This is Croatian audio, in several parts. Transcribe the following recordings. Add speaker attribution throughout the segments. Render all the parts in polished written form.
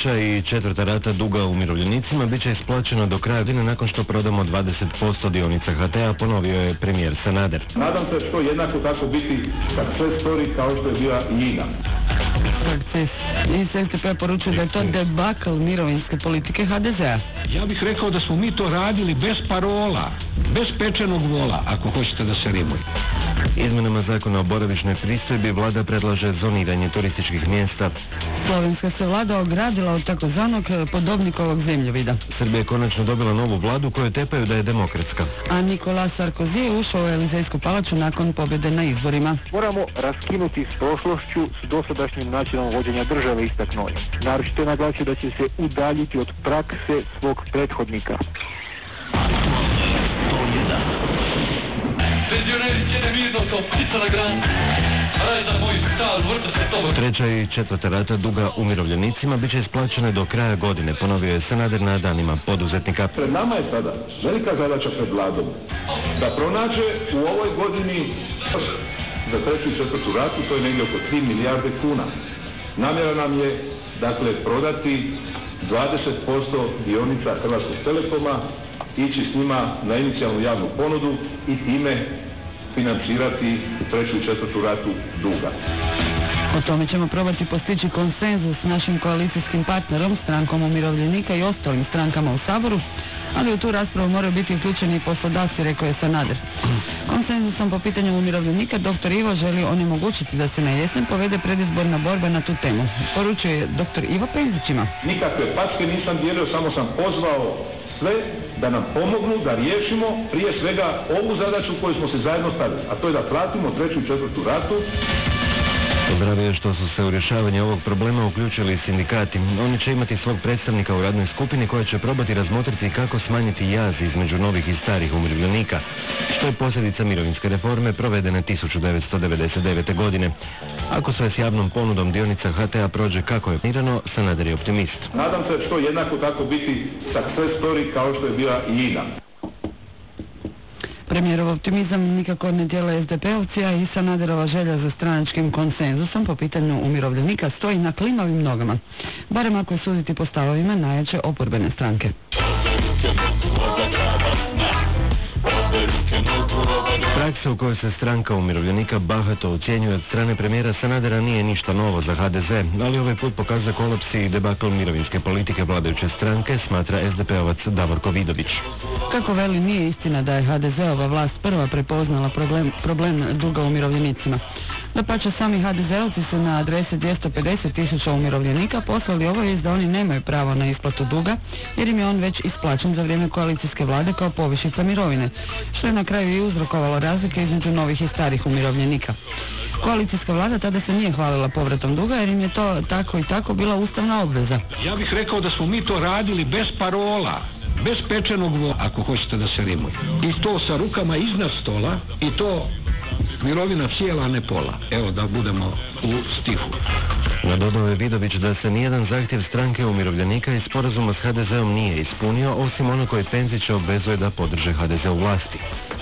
Speaker 1: Treća i četvrta rata duga umirovljenicima bit će isplaćena do kraja godine nakon što prodamo 20% dionica HT-a, ponovio je premijer Sanader.
Speaker 2: Nadam se što jednako tako biti success story kao što je bila i INA.
Speaker 3: Iz SDP-a poručuju da je to debakl mirovinske politike HDZ-a.
Speaker 4: Ja bih rekao da smo mi to radili bez parola, bez pečenog vola, ako hoćete da se rimuje.
Speaker 1: Izmenama zakona o boravišnoj pristojbi vlada predlaže zoniranje turističkih mjesta.
Speaker 3: Slovenska se vlada ogradila od takozvanog podobnikovog zemljovida.
Speaker 1: Srbija je konačno dobila novu vladu koju tepaju da je demokratska.
Speaker 3: A Nicolas Sarkozy je ušao u Elizejsku palaču nakon pobjede na izborima.
Speaker 5: Moramo raskinuti s prošlošću s dosadašnjim načinom vođenja države, istaknuo je. Naročito je naglasio da će se udaljiti od prakse svog prethodnika.
Speaker 1: Treća i četvrta rata duga umirovljenicima bit će isplaćene do kraja godine, ponovio je Sanader na danima poduzetnika.
Speaker 2: Pred nama je sada velika zadaća pred vladom da pronađe u ovoj godini za treću i četvrtu ratu, to je negdje oko 3 milijarde kuna. Namjera nam je, dakle, prodati 20% dionica Hrvatskog Telekoma, ići s njima na inicijalnu javnu ponudu i time financirati treću i četvrtu ratu duga.
Speaker 3: O tome ćemo probati postići konsenzus s našim koalicijskim partnerom, strankom umirovljenika i ostalim strankama u Saboru, ali u tu raspravu moraju biti uključeni i poslodavci, rekao je Sanader. Konsenzusom po pitanju umirovljenika dr. Ivo želi onemogućiti da se na jesen povede predizborna borba na tu temu. Poručuje dr. Ivo Penzićima.
Speaker 2: Nikakve packe nisam dijelio, samo sam pozvao sve da nam pomognu da riješimo prije svega ovu zadaću koju smo se zajedno stavili, a to je da platimo treću i četvrtu ratu.
Speaker 1: Pozdravio je što su se u rješavanje ovog problema uključili sindikati. Oni će imati svog predstavnika u radnoj skupini koja će probati razmotriti kako smanjiti jaz između novih i starih umirovljenika, što je posljedica mirovinske reforme provedene 1999. godine. Ako sve s javnom ponudom dionica HT-a prođe kako je planirano, Sanader je optimist.
Speaker 2: Nadam se što jednako tako biti success story kao što je bila i INA.
Speaker 3: Premijerov optimizam nikako ne dijele SDP-ovci, a i Sanaderova želja za stranačkim konsenzusom po pitanju umirovljenika stoji na klimavim nogama, barem ako je suditi po stavovima najjače oporbene stranke.
Speaker 1: Praksa u kojoj se stranka umirovljenika bahato ucjenjuje od strane premijera Sanadera nije ništa novo za HDZ, ali ovaj put pokazuje kolaps i debakl mirovinske politike vladajuće stranke, smatra SDP-ovac Davorko Vidović.
Speaker 3: Kako veli, nije istina da je HDZ-ova vlast prva prepoznala problem duga umirovljenicima. Dapače, sami HDZ-ovci su na adrese 250.000 umirovljenika poslali obavijest da oni nemaju pravo na isplatu duga, jer im je on već isplaćen za vrijeme koalicijske vlade kao povišica mirovine, što je na kraju i uzrokovalo razlike između novih i starih umirovljenika. Koalicijska vlada tada se nije hvalila povratom duga, jer im je to tako i tako bila ustavna obveza.
Speaker 4: Ja bih rekao da smo mi to radili bez parola, bez pečenog vola, ako hoćete da se rimuje. I to sa rukama iznad stola, i to mirovina cijela, a ne pola. Evo da budemo u stihu.
Speaker 1: Nadodao je Vidović da se nijedan zahtjev stranke umirovljenika iz sporazuma s HDZ-om nije ispunio, osim ono koji Penzić obvezuje da podrže HDZ u vlasti.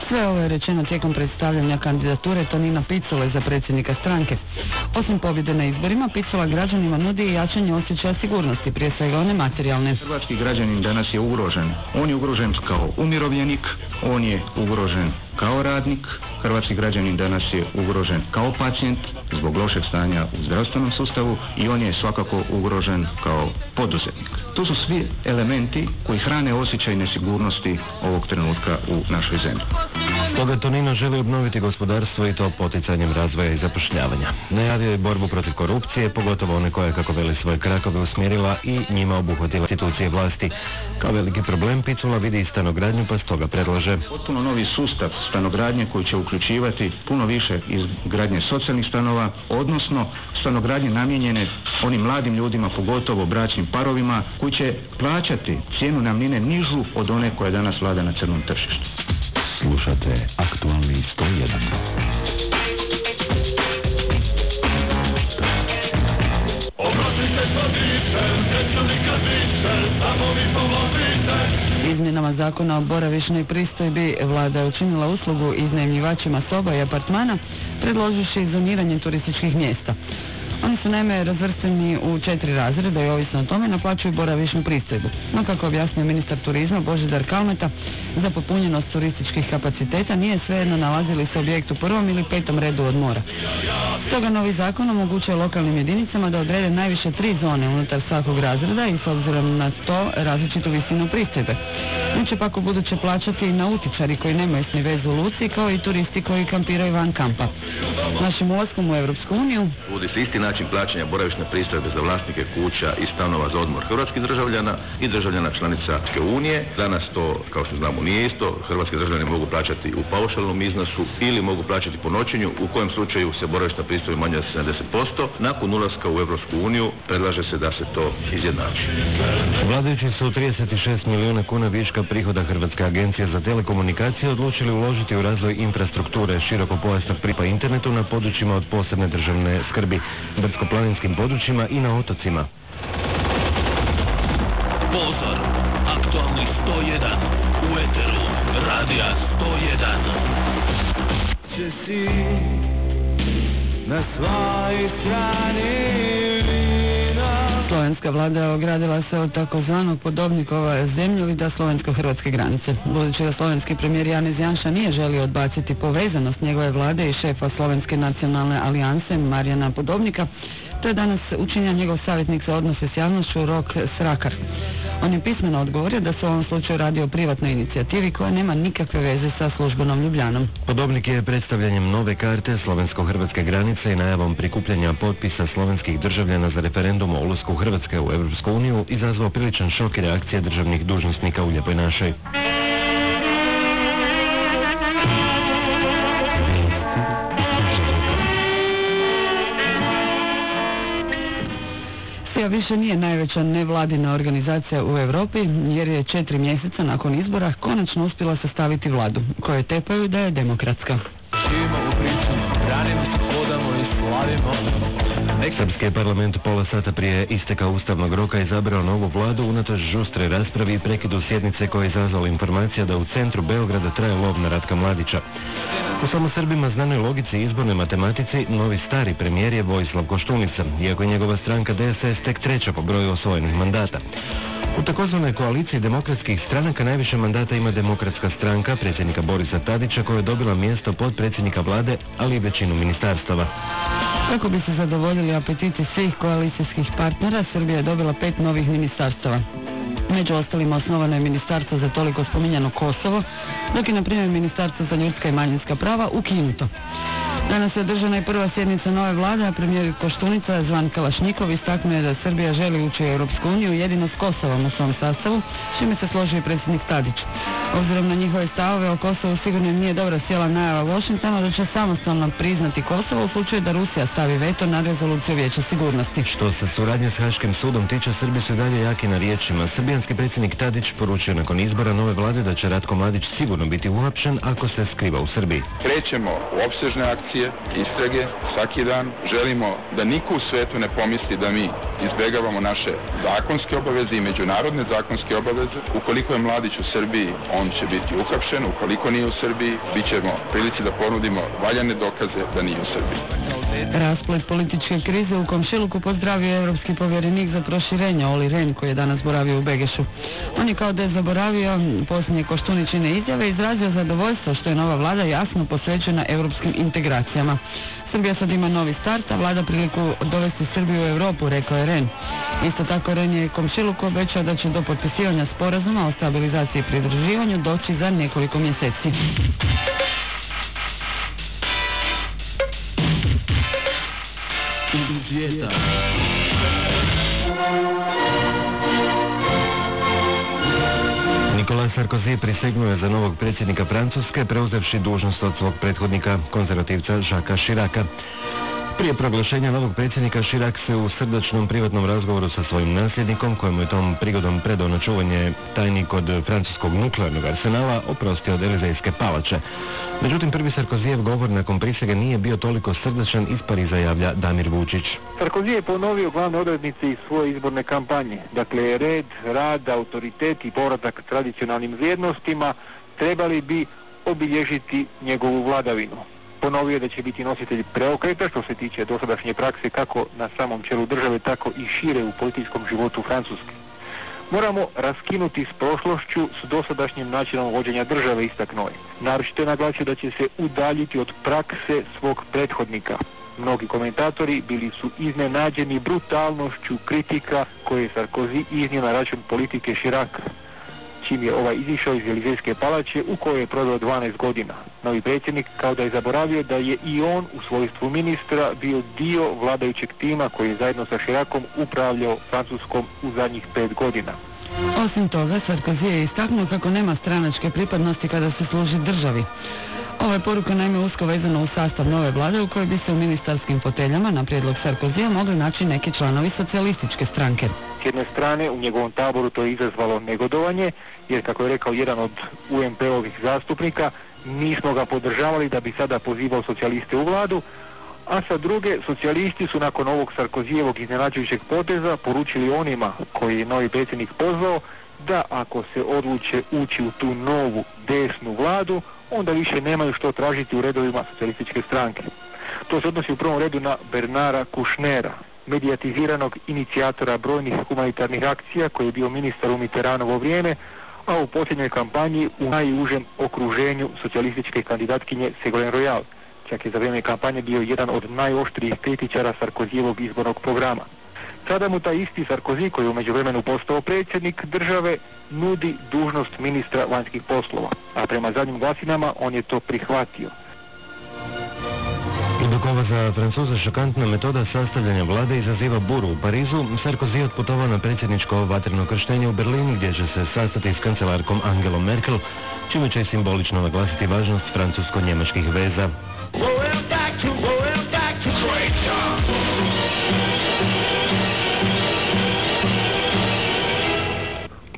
Speaker 3: Sve ovo je rečeno tijekom predstavljanja kandidature Tonina Picule za predsjednika stranke. Osim pobjede na izborima, Picula građanima nudi i jačanje osjećaja sigurnosti, prije svega one materijalne.
Speaker 5: Hrvatski građanin danas je ugrožen. On je ugrožen kao umirovljenik, on je ugrožen kao radnik. Hrvatski građanin danas je ugrožen kao pacijent zbog lošeg stanja u zdravstvenom sustavu i on je svakako ugrožen kao poduzetnik. To su svi elementi koji hrane osjećaj nesigurnosti ovog trenutka u našoj zemlji.
Speaker 1: Stoga Tonino želi obnoviti gospodarstvo i to poticanjem razvoja i zapošljavanja. Najavio je borbu protiv korupcije, pogotovo one koja, kako veli, svoje krakove usmjerila i njima obuhvatila institucije vlasti. Kao veliki problem Picula vidi i stanogradnju, pa stoga predlaže
Speaker 5: potpuno novi sustav stanogradnje koji će uključivati puno više izgradnje socijalnih stanova, odnosno stanogradnje namijenjene onim mladim ljudima, pogotovo bračnim parovima, koji će plaćati cijenu najamnine nižu od one koja danas vlada na crnom tržištu.
Speaker 6: Slušate Aktualni 101.
Speaker 3: Izmjenama zakona o boravišnoj pristojbi vlada je učinila uslugu iznajmljivačima soba i apartmana, predloživši zoniranje turističkih mjesta. Oni su naime razvrstani u 4 razreda i ovisno o tome naplaćuju boravišnu pristojbu. No, kako objasnio ministar turizma Božidar Kalmeta, za popunjenost turističkih kapaciteta nije svejedno nalazili se objekt u 1. ili 5. redu od mora. Stoga novi zakon omogućuje lokalnim jedinicama da odrede najviše 3 zone unutar svakog razreda i s obzirom na to različitu visinu pristojbe. Neće pak u buduće plaćati i nautičari koji nemaju ni vezu u luci, kao i turisti koji kampiraju van kampa. Našim ulaskom u Europsku uniju
Speaker 7: uvodi se isti način plaćanja boravišne pristojbe za vlasnike kuća i stanova za odmor hrvatskih državljana i državljana članica Europske unije. Danas to, kao što znamo, nije isto. Hrvatski državljani mogu plaćati u paušalnom iznosu ili mogu plaćati po noćenju, u kojem slučaju se boravišna pristojba manja za 70%. Nakon ulaska u Europsku uniju predlaže se da se to izjednači.
Speaker 1: Vladajući su 36 milijuna kuna viška prihoda Hrvatske agencije za telekomunikacije odlučili uložiti u razvoj infrastrukture širokopojasnog pristupa internetu na područjima od posebne državne skrbi, brdsko-planinskim područjima i na otocima.
Speaker 8: Pozor, aktualni 101, u eteru, radija 101. Će si na svojoj strani.
Speaker 3: Slovenska vlada ogradila se od takozvanog podobnikova zemljovida slovensko-hrvatske granice. Budući da slovenski premijer Janez Janša nije želio odbaciti povezanost njegove vlade i šefa Slovenske nacionalne alijanse Marijana Podobnika, to je danas učinio njegov savjetnik za odnose s javnošću Rok Srakar. On je pismeno odgovorio da se u ovom slučaju radi o privatnoj inicijativi koja nema nikakve veze sa službenom Ljubljanom.
Speaker 1: Podobnik je predstavljanjem nove karte slovensko-hrvatske granice i najavom prikupljanja potpisa slovenskih državljana za referendum o ulasku Hrvatske u Europsku uniju izazvao priličan šok i reakcije državnih dužnosnika u Lijepoj našoj.
Speaker 3: Rusija više nije najveća nevladina organizacija u Europi, jer je 4 mjeseca nakon izbora konačno uspjela sastaviti vladu, koje tepaju da je demokratska.
Speaker 1: Srpski je parlament pola sata prije isteka ustavnog roka izabrao novu vladu unatoč žustre raspravi i prekidu sjednice koja je izazvala informacija da u centru Beograda traje lov na Ratka Mladića. U samo Srbima znanoj logici i izbornoj matematici, novi stari premijer je Vojislav Koštunica, iako je njegova stranka DSS tek 3. po broju osvojenih mandata. U takozvanoj koaliciji demokratskih stranaka najviše mandata ima Demokratska stranka predsjednika Borisa Tadića, koja je dobila mjesto potpredsjednika vlade, ali i većinu ministarstava.
Speaker 3: Kako bi se zadovoljili apetiti svih koalicijskih partnera, Srbija je dobila 5 novih ministarstava. Među ostalima osnovano je ministarstvo za toliko spominjano Kosovo, dok je na primjer ministarstvo za ljudska i manjinska prava ukinuto. Danas je održana i prva sjednica nove vlade, a premijer Koštunica Zvan Kalašnikov istaknuo je da Srbija želi ući u Europsku uniju jedino s Kosovom u svom sastavu, s čime se složio i predsjednik Tadić. Obzirom na njihove stavove o Kosovu sigurno nije dobra sjela najava Washingtona da će samostalno priznati Kosovo u slučaju da Rusija stavi veto na rezoluciju Vijeća sigurnosti.
Speaker 1: Što se suradnje s Haškim sudom tiče, Srbi su dalje jaki na riječima. Srbijanski predsjednik Tadić poručio nakon izbora nove vlade da će Ratko Mladić sigurno biti uhapšen ako se skriva u Srbiji.
Speaker 9: Krećemo u opsežne akcije, istrage, svaki dan. Želimo da niko u svetu ne pomisli da mi izbjegavamo naše zakonske obaveze i međunarodne zakonske obaveze. Ukoliko je Mladić u Srbiji, on će biti uhapšen. Ukoliko nije u Srbiji, bit ćemo prilici da ponudimo valjane dokaze da nije u Srbiji.
Speaker 3: Rasplet političke krize u komšiluku pozdravio je europski povjerenik za proširenje Olli Rehn, koji je danas boravio u Begešu. On je kao da je zaboravio posljednje Koštuničine izjave i izrazio zadovoljstvo što je nova vlada jasno posvećena europskim integracijama. Srbija sad ima novi start, a vlada priliku dovesti Srbiju u Europu, rekao je Rehn. Isto tako Rehn je komšiluku obećao da će do potpisivanja sporazuma o stabilizaciji i pridruživanju doći za nekoliko mjeseci.
Speaker 1: Nicolas Sarkozy prisegnuo je za novog predsjednika Francuske, preuzevši dužnost od svog prethodnika, konzervativca Jacquesa Chiraca. Prije proglašenja novog predsjednika, Chirac se u srdačnom privatnom razgovoru sa svojim nasljednikom, kojemu je tom prigodom predao na čuvanje tajnik od francuskog nuklearnog arsenala, oprostio od Elizejske palače. Međutim, prvi Sarkozijev govor nakon prisege nije bio toliko srdačan, iz Pariza javlja Damir Vučić.
Speaker 10: Sarkozy je ponovio glavne odrednice iz svoje izborne kampanje. Dakle, red, rad, autoritet i povratak tradicionalnim vrijednostima trebali bi obilježiti njegovu vladavinu. ponovio da će biti nositelj preokreta što se tiče dosadašnje prakse kako na samom čelu države, tako i šire u političkom životu Francuske. Moramo raskinuti s prošlošću s dosadašnjim načinom vođenja države, istaknuo je. Naročito je naglasio da će se udaljiti od prakse svog prethodnika. Mnogi komentatori bili su iznenađeni brutalnošću kritika koje je Sarkozy iznio na račun politike Chiraca, čim je ovaj izišao iz Elizejske palače u kojoj je proveo 12 godina. Novi predsjednik kao da je zaboravio da je i on u svojstvu ministra bio dio vladajućeg tima koji je zajedno sa Chiracom upravljao Francuskom u zadnjih 5 godina.
Speaker 3: Osim toga, Sarkozy je istaknuo kako nema stranačke pripadnosti kada se služi državi. Ova je poruka naime usko vezana u sastav nove vlade u kojoj bi se u ministarskim foteljama na prijedlog Sarkozyja mogli naći neki članovi socijalističke stranke.
Speaker 10: S jedne strane, u njegovom taboru to je izazvalo negodovanje, jer kako je rekao jedan od UMP-ovih zastupnika, nismo ga podržavali da bi sada pozivao socijaliste u vladu, a sa druge, socijalisti su nakon ovog Sarkozyjevog iznenađujućeg poteza poručili onima koji je novi predsjednik pozvao da ako se odluče ući u tu novu desnu vladu, onda više nemaju što tražiti u redovima socijalističke stranke. To se odnosi u prvom redu na Bernara Kouchnera, medijatiziranog inicijatora brojnih humanitarnih akcija koji je bio ministar u Mitterrandovo vrijeme, a u posljednjoj kampanji u najužem okruženju socijalističke kandidatkinje Ségolène Royal. Čak je za vrijeme kampanje bio jedan od najoštrijih kritičara Sarkozyjevog izbornog programa. Sada mu taj isti Sarkozy, koji je u međuvremenu postao predsjednik države, nudi dužnost ministra vanjskih poslova, a prema zadnjim glasinama on je to prihvatio.
Speaker 1: Dok ova za Francuze šokantna metoda sastavljanja vlade izaziva buru u Parizu, Sarkozy otputovao na predsjedničko vatreno krštenje u Berlin, gdje će se sastati s kancelarkom Angelom Merkel, čime će simbolično naglasiti važnost francusko-njemačkih veza.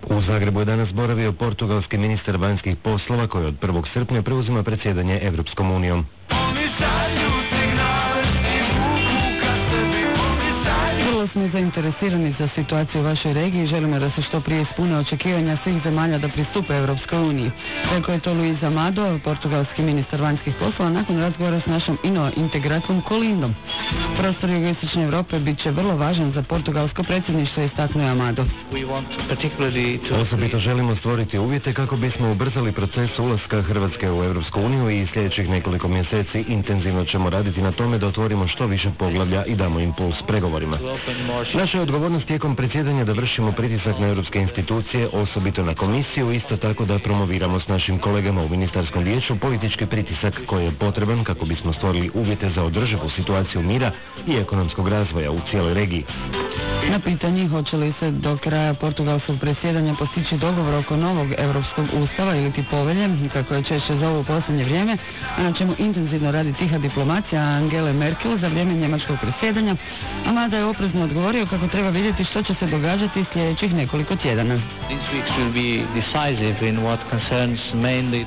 Speaker 1: U Zagrebu je danas boravio portugalski ministar vanjskih poslova koji od 1. srpnja preuzima predsjedanje Evropskom unijom.
Speaker 3: Vrlo smo zainteresirani za situaciju u vašoj regiji i želimo da se što prije ispune očekivanja svih zemalja da pristupe Evropskoj uniji. Rekao je to Luis Amado, portugalski ministar vanjskih poslova, nakon razgovora s našom integratom Kolindom. Prostor jugoistočne Europe bit će vrlo važan za portugalsko predsjedništvo, istaknuo je Amado.
Speaker 1: Osobito želimo stvoriti uvjete kako bismo ubrzali proces ulaska Hrvatske u Evropsku uniju i sljedećih nekoliko mjeseci intenzivno ćemo raditi na tome da otvorimo što više poglavlja i damo impuls pregovorima. Naša je odgovornost tijekom predsjedanja da vršimo pritisak na europske institucije, osobito na komisiju, isto tako da promoviramo s našim kolegama u ministarskom vijeću politički pritisak koji je potreban kako bismo stvorili uvjete za održivu situaciju mira i ekonomskog razvoja u cijeloj regiji.
Speaker 3: Na pitanje hoće li se do kraja portugalskog predsjedanja postići dogovor oko novog europskog ustava ili ti povelje, kako je češće zovu u posljednje vrijeme, a na čemu intenzivno radi tiha diplomacija Angele Merkel za vrijeme njemačkog predsjedanja, Amada je oprezno odgovorio kako treba vidjeti što će se događati sljedećih nekoliko tjedana.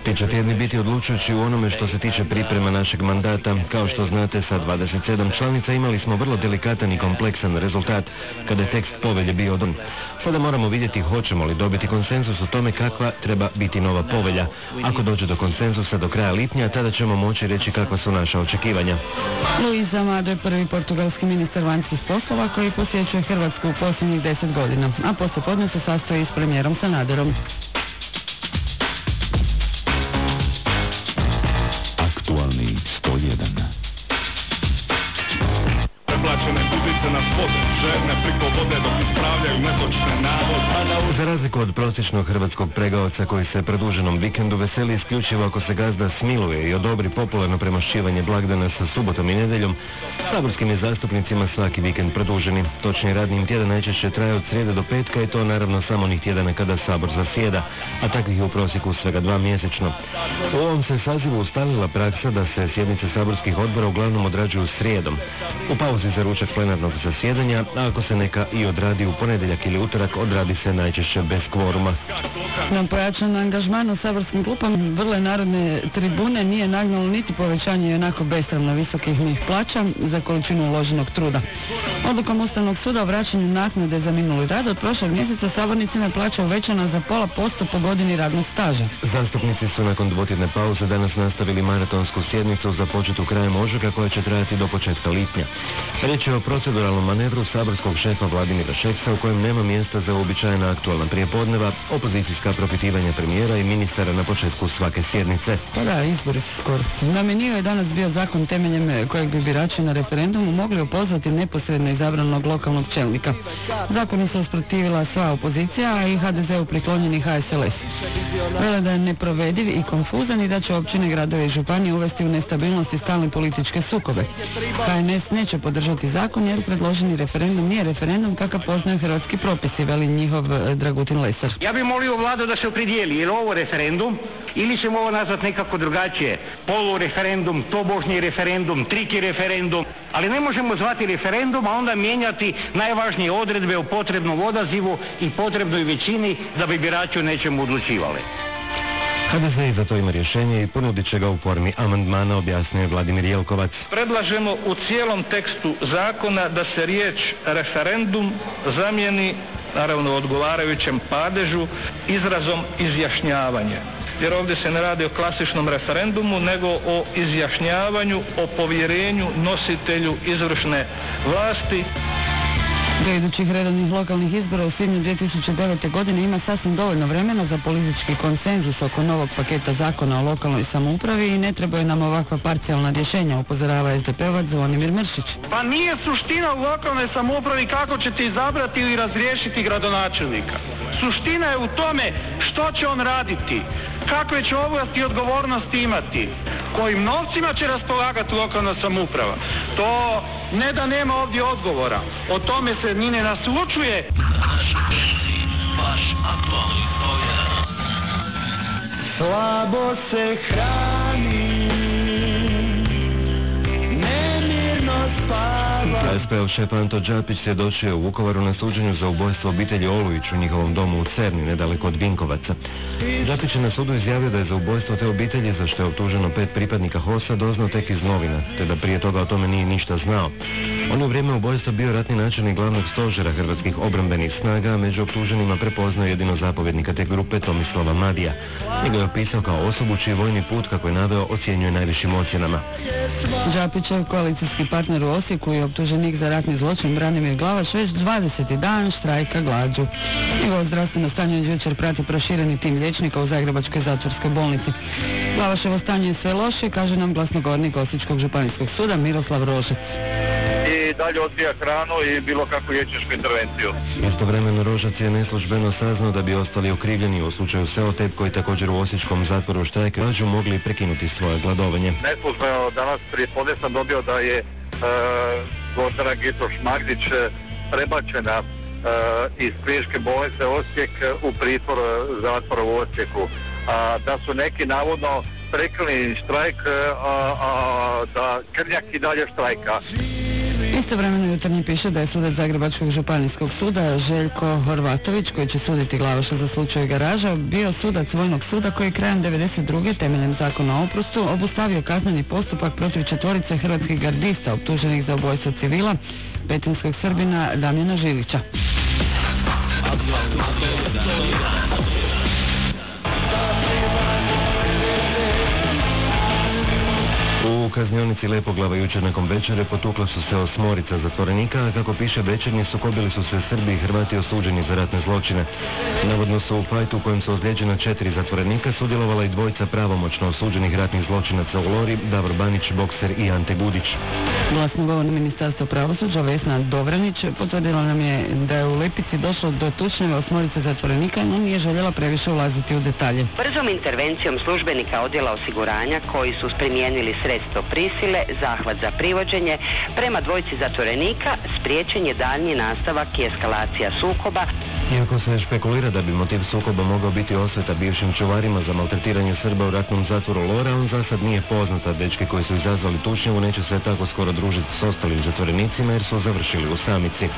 Speaker 1: Ti će tjedni biti odlučujući u onome što se tiče priprema našeg mandata. Kao što znate, sa 27 članica imali smo vrlo delikatan i kompleksan rezultat kada je tekst povelje bio odobren. Sada moramo vidjeti hoćemo li dobiti konsenzus o tome kakva treba biti nova povelja. Ako dođe do konsenzusa do kraja lipnja, tada ćemo moći reći kakva su naša očekivanja.
Speaker 3: Luis Amado je prvi portugalski ministar vanjskih poslova koji posjećuje Hrvatsku u posljednjih 10 godina, a poslijepodne se sastoji s premijerom Sanaderom.
Speaker 6: Aktualni 101.
Speaker 11: Preplaćene budice na spod, žene priko vode dok ispravljaju netočne navode.
Speaker 1: Za razliku od prosječnog hrvatskog pregaoca koji se produženom vikendu veseli isključivo ako se gazda smiluje i odobri popularno premošćivanje blagdana sa subotom i nedjeljom, saborskim je zastupnicima svaki vikend produženi. Točnije, radni tjedan najčešće traje od srijede do petka i to naravno samo onih tjedana kada sabor zasjeda, a takvih je u prosjeku svega 2 mjesečno. U ovom se sazivu ustalila praksa da se sjednice saborskih odbora uglavnom odrađuju srijedom, u pauzi za ručak plenarnog zasjedanja, a ako se neka i odradi u ponedjeljak ili utorak, odradi se najčešće bez kvoruma.
Speaker 3: Na pojačan angažman u saborskim klupama vrle narodne tribune nije nagnalo niti povećanje onako besramno visokih plaća za količinu uloženog truda. Odlukom Ustavnog suda o vraćanju naknade za minuli rad od prošlog mjeseca sabornicima je plaća uvećana za 0,5% po godini radnog staža.
Speaker 1: Zastupnici su nakon dvotjedne pauze danas nastavili maratonsku sjednicu započetu krajem ožujka koja će trajati do početka lipnja. Riječ je o proceduralnom manevru saborskog šefa Vladimira Šeksa u kojem nema mjesta za uobičajena aktualna prijepodneva, opozicijska propitivanja premijera i ministara na početku svake sjednice.
Speaker 3: Pa da, izbori su skoro. Na meniju je danas bio zakon temeljem kojeg bi birači na referendumu mogli opozvati neposredno izabranog lokalnog čelnika. Zakonu se usprotivila sva opozicija, a i HDZ-u priklonjeni HSLS. Vele da je neprovediv i konfuzan i da će općine, gradovi i županije uvesti u nestabilnost i stalne političke sukobe. HNS neće podržati zakon jer predloženi referendum nije referendum kakav poznaju hrvatski propisi, veli njihov Dragutin Lesar.
Speaker 12: Ja bih molio vladu da se opredijeli, je li ovo referendum ili ćemo ovo nazvati nekako drugačije, polureferendum, tobožnji referendum, triki referendum, ali ne možemo zvati referendum, a onda mijenjati najvažnije odredbe o potrebnom odazivu i potrebnoj većini da bi birači o nečemu odlučivali.
Speaker 1: HDZ za to ima rješenje i ponudit će ga u formi amandmana, objasnio je Vladimir Jelkovac.
Speaker 13: Predlažemo u cijelom tekstu zakona da se riječ referendum zamijeni, naravno u odgovarajućem padežu, izrazom izjašnjavanje. Jer ovdje se ne radi o klasičnom referendumu, nego o izjašnjavanju, o povjerenju nositelju izvršne vlasti.
Speaker 3: Do idućih redovnih lokalnih izbora u svibnju 2009. godine ima sasvim dovoljno vremena za politički konsenzus oko novog paketa zakona o lokalnoj samoupravi i ne trebaju nam ovakva parcijalna rješenja, upozorava SDP-ovac Zvonimir Mršić.
Speaker 14: Pa nije suština u lokalnoj samoupravi kako ćete izabrati ili razriješiti gradonačelnika. Suština je u tome što će on raditi, kakve će ovlasti i odgovornosti imati, kojim novcima će raspolagati lokalna samouprava. To ne da nema ovdje odgovora, o tome se ni ne naslučuje.
Speaker 8: Slabo se hrani, nemirno spava.
Speaker 1: SDP-ov šef Anto Đapić svjedočio u Vukovaru na suđenju za ubojstvo obitelji Olujić u njihovom domu u Cerni, nedaleko od Vinkovaca. Đapić je na sudu izjavio da je za ubojstvo te obitelji, za što je optuženo 5 pripadnika HOS-a, doznao tek iz novina, te da prije toga o tome nije ništa znao. On je u vrijeme ubojstva bio ratni načelnik glavnog stožera hrvatskih obrambenih snaga, a među optuženima prepoznao jedino zapovjednika te grupe Tomislava Madija. Njega je opisao kao osobu čiji vojni put, kako je naveo, ocjenjuje najvišim ocjenama.
Speaker 3: Đapićev koalicijski partner u Osijeku i optuženik za ratni zločin Branimir Glavaš već 20. dan štrajka glađu. Njegovo zdravstveno stanje jučer prati prošireni tim liječnika u Zagrebačkoj zatvorskoj bolnici. Glavaševo stanje je sve loše, kaže nam glasnogovornik Osječkog županijskog suda Miroslav Rožec.
Speaker 15: I dalje odbija hranu i bilo kakvu liječničku intervenciju.
Speaker 1: Istovremeno Rožac je neslužbeno saznao da bi ostali okrivljeni u slučaju Seotep, koji također u osječkom zatvoru štrajka glađu mogli prekinuti svoje gladovanje.
Speaker 15: Neslužbeno danas prije podne sam dobio da je Gordana Gitoš-Magdić prebačena iz kliničke bolnice Osijek u pritvor zatvora u Osijeku. Da su neki navodno prekinuli štrajk, da Krnjak i dalje štrajka.
Speaker 3: Istovremeno Jutarnji piše da je sudac Zagrebačkog županijskog suda Željko Horvatović, koji će suditi Glavaša za slučaj Garaža, bio sudac vojnog suda koji je krajem 1992. temeljem zakona o oprostu obustavio kazneni postupak protiv 4 hrvatskih gardista optuženih za ubojstvo civila, petrinskog Srbina Damjana Žilića.
Speaker 1: U kaznionici Lepoglava jučer nakon večere potukla su se 8 zatvorenika, a kako piše Večernji, sukobili su se Srbi i Hrvati osuđeni za ratne zločine. Navodno su u fajtu u kojem su ozlijeđena 4 zatvorenika sudjelovala i 2 pravomoćno osuđenih ratnih zločinaca u Lori, Davor Banić, Bokser i Ante Gudić.
Speaker 3: Glasnogovornik Ministarstva pravosuđa Vesna Dobranić potvrdila nam je da je u Lepici došlo do tučnjave 8 zatvorenika, no nije željela previše ulaziti u detalje.
Speaker 16: Brzom intervencijom službenika odjela osiguranja koji su primijenili sredstvo prisile, zahvat za privođenje, prema 2 zatvorenika spriječen je daljnji nastavak i eskalacija sukoba.
Speaker 1: Iako se špekulira da bi motiv sukoba mogao biti osveta bivšim čuvarima za maltretiranje Srba u ratnom zatvoru Lora, on za sad nije poznat, a dečki koji su izazvali tučnjavu neće se tako skoro družiti s ostalim zatvorenicima jer su završili u samici.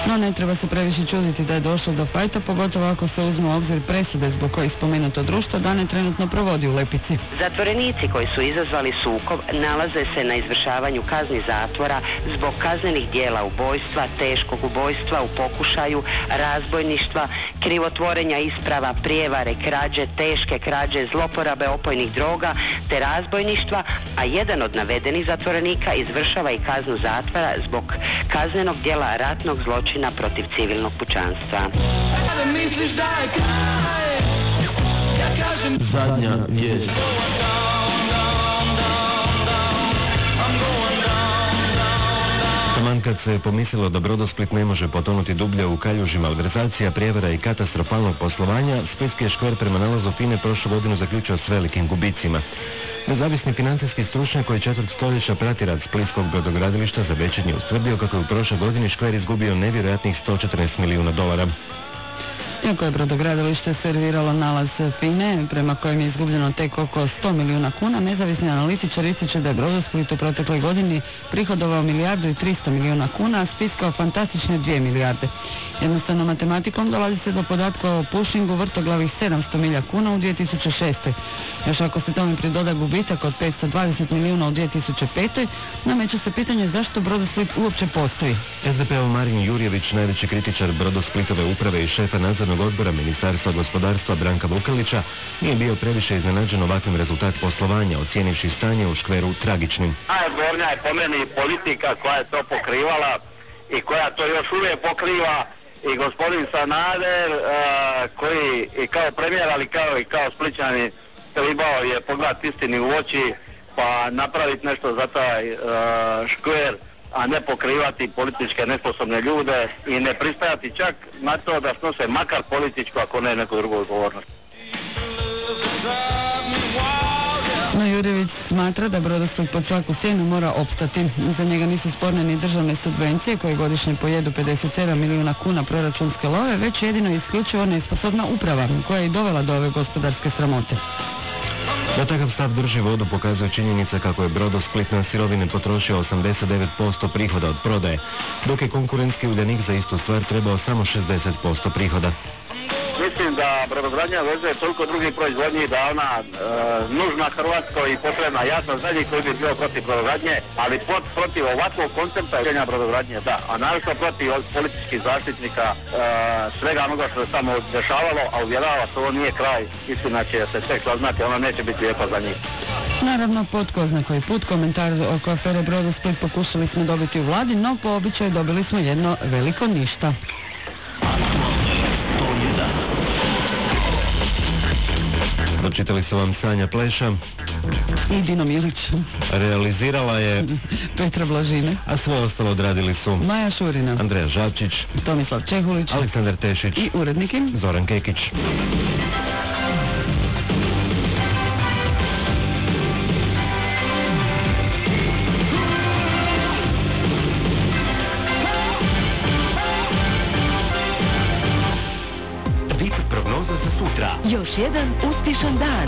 Speaker 3: No ne treba se previše čuditi da je došlo do fajta, pogotovo ako se uzme u obzir presude zbog kojih spomenuto društvo dane trenutno provodi u Lepici.
Speaker 16: Zatvorenici koji su izazvali sukob nalaze se na izvršavanju kazni zatvora zbog kaznenih dijela ubojstva, teškog ubojstva u pokušaju, razbojništva, krivotvorenja isprava, prijevare, krađe, teške krađe, zloporabe opojnih droga te razbojništva, a jedan od navedenih zatvorenika izvršava i kaznu zatvora zbog kaznenog dijela ratnog zločina protiv civilnog pučanstva.
Speaker 1: Zadnja vijest. Taman kad se pomislilo da Brodosplit ne može potonuti dublje u kaljuži malverzacija, prijevara i katastrofalnog poslovanja, splitski je škver prema nalazu FINA-e prošlu godinu zaključio s velikim gubicima. Nezavisni financijski stručnjak koji četvrt stoljeća prati rad splitskog brodogradilišta za Večernji ustvrdio kako je u prošloj godini škver izgubio nevjerojatnih $114 milijuna.
Speaker 3: Iako je brodogradilište serviralo nalaz FINA-e, prema kojem je izgubljeno tek oko 100 milijuna kuna, nezavisni analitičar ističe da je Brodosplit u protekloj godini prihodovao 1,3 milijuna kuna, a spiskao fantastične 2 milijarde. Jednostavno matematikom dolazi se do podatka o pušingu vrtoglavih 700 milija kuna u 2006. Još ako se tome pridoda gubitak od 520 milijuna u 2005. nameće se pitanje zašto Brodosplit uopće postoji.
Speaker 1: SDP-ov Marin Jurjević, najveći kritičar Brodosplitove uprave i šefa nadzornog odbora Ministarstva gospodarstva Branka Vukelića, nije bio previše iznenađen ovakvim rezultat poslovanja, ocijenivši stanje u škveru tragičnim.
Speaker 17: Najodgovornija je po meni politika koja je to pokrivala i koja to još uvijek pokriva, i gospodin Sanader koji i kao premijer, ali kao Splićani trebao je pogledati istini u oči pa napraviti nešto za taj škver, a ne pokrivati političke nesposobne ljude i ne pristajati čak na to da snose makar političku, ako ne neku drugu odgovornost.
Speaker 3: No Jurjević smatra da Brodosplit pod svaku cijenu mora opstati. Za njega nisu sporne ni državne subvencije koje godišnje pojedu 57 milijuna kuna proračunske love, već jedino isključivo nesposobna uprava koja je i dovela do ove gospodarske sramote.
Speaker 1: Da takav stav drži vodu pokazuje činjenica kako je Brodosplit na sirovine potrošio 89% prihoda od prodaje, dok je konkurentski Uljanik za istu stvar trebao samo 60% prihoda.
Speaker 17: Mislim da brodogradnja vezuje toliko drugih proizvodnji da ona nužna Hrvatskoj i potrebna. Ja sam zadnji koji bi bio protiv brodogradnje, ali protiv ovakvog koncepta je brodogradnje, da. A naravno protiv političkih zaštitnika svega onoga što se samo dešavalo, a uvjerava se ovo nije kraj. Istina će se tek saznati, ona neće biti lijepa za njih.
Speaker 3: Naravno, pod ko zna koji put komentar oko afere Brodosplit pokušali smo dobiti u vladi, no po običaju dobili smo jedno veliko ništa.
Speaker 1: Dočitali su vam Sanja Pleša
Speaker 3: i Dino Milić.
Speaker 1: Realizirala je
Speaker 3: Petra Blažine.
Speaker 1: A sve ostalo odradili su
Speaker 3: Maja Šurina,
Speaker 1: Andreja Žabčić,
Speaker 3: Tomislav Čehulić,
Speaker 1: Aleksandar Tešić
Speaker 3: i uredniki
Speaker 1: Zoran Kekić.
Speaker 18: Prognoza za sutra.
Speaker 19: Još jedan uspješan dan.